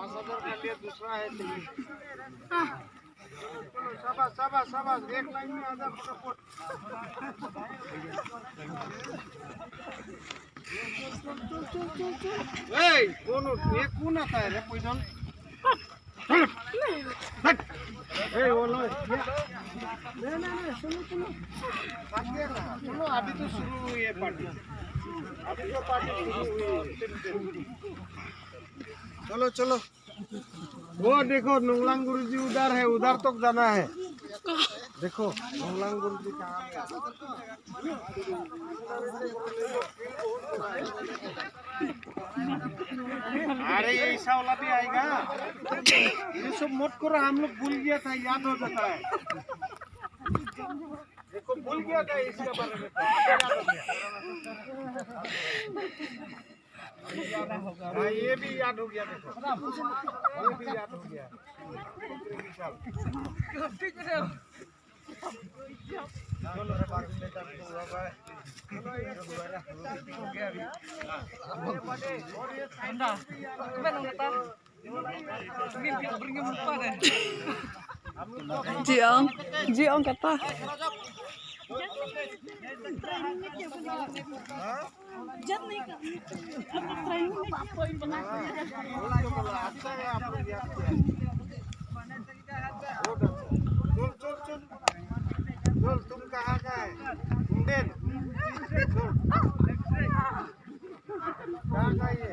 5,000 का लिए दूसरा है चलिए। चलो शाबाश शाबाश शाबाश, एक लाइन में आजा फटाफट। कौन ये कौन आता है रे पैदल? वो लो नहीं सुनो सुनो सुनो, अभी तो शुरू हुई है पार्टी, अभी तो पार्टी शुरू हुई है। चलो चलो, वो देखो नंगलांग गुरुजी उधर है, उधर तक जाना है। देखो नंगलांग गुरुजी कहाँ है। अरे ये ऐसा वाला भी आएगा, ये सब मत करो, हम लोग भूल गया था, याद हो जाता है। देखो भूल गया था इसके बारे में, हाँ ये भी याद हो गया। देखो ये भी याद हो गया। Ji ông kata. जब नहीं करनी अब ट्रेनिंग में आपको ही बना के अच्छा है आप लोग याद किया। चल चल चल चल, तुम कहाँ का है? इंडियन कहाँ का ये?